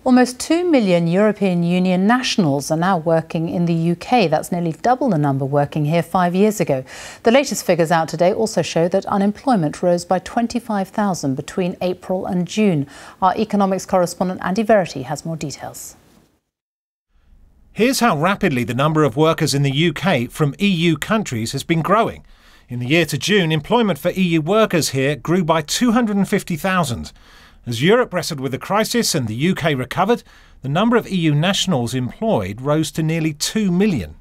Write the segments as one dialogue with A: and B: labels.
A: Almost 2 million European Union nationals are now working in the UK. That's nearly double the number working here 5 years ago. The latest figures out today also show that unemployment rose by 25,000 between April and June. Our economics correspondent Andy Verity has more details.
B: Here's how rapidly the number of workers in the UK from EU countries has been growing. In the year to June, employment for EU workers here grew by 250,000. As Europe wrestled with the crisis and the UK recovered, the number of EU nationals employed rose to nearly 2 million.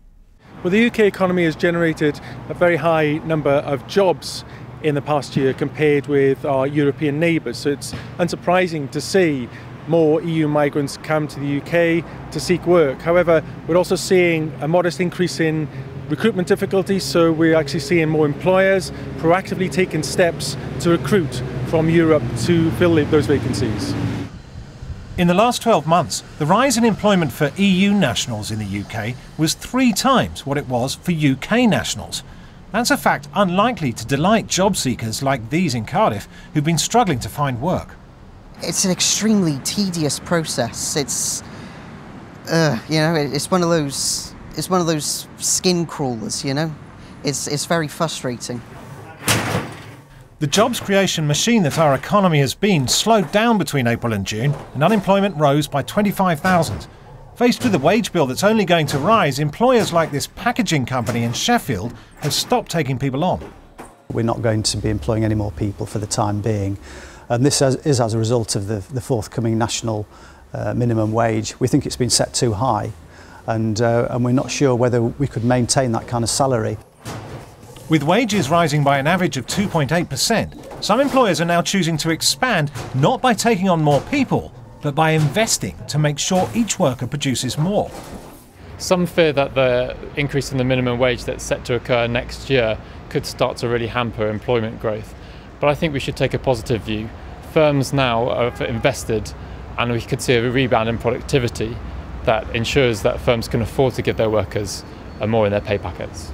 C: Well, the UK economy has generated a very high number of jobs in the past year compared with our European neighbours, so it's unsurprising to see more EU migrants come to the UK to seek work. However, we're also seeing a modest increase in recruitment difficulties, so we're actually seeing more employers proactively taking steps to recruit from Europe to fill those vacancies.
B: In the last 12 months, the rise in employment for EU nationals in the UK was 3 times what it was for UK nationals. That's a fact unlikely to delight job seekers like these in Cardiff who've been struggling to find work.
D: It's an extremely tedious process. It's one of those skin crawlers, you know. It's very frustrating.
B: The jobs creation machine that our economy has been slowed down between April and June, and unemployment rose by 25,000. Faced with a wage bill that's only going to rise, employers like this packaging company in Sheffield have stopped taking people on.
E: We're not going to be employing any more people for the time being, and this is as a result of the forthcoming national minimum wage. We think it's been set too high, and we're not sure whether we could maintain that kind of salary.
B: With wages rising by an average of 2.8%, some employers are now choosing to expand not by taking on more people, but by investing to make sure each worker produces more.
F: Some fear that the increase in the minimum wage that's set to occur next year could start to really hamper employment growth. But I think we should take a positive view. Firms now have invested, and we could see a rebound in productivity that ensures that firms can afford to give their workers more in their pay packets.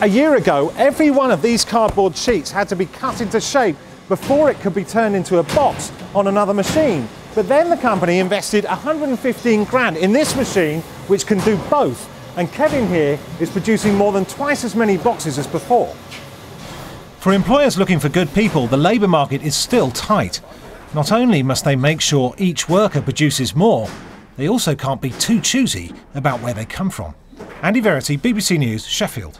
B: A year ago, every one of these cardboard sheets had to be cut into shape before it could be turned into a box on another machine. But then the company invested 115 grand in this machine, which can do both. And Kevin here is producing more than twice as many boxes as before. For employers looking for good people, the labour market is still tight. Not only must they make sure each worker produces more, they also can't be too choosy about where they come from. Andy Verity, BBC News, Sheffield.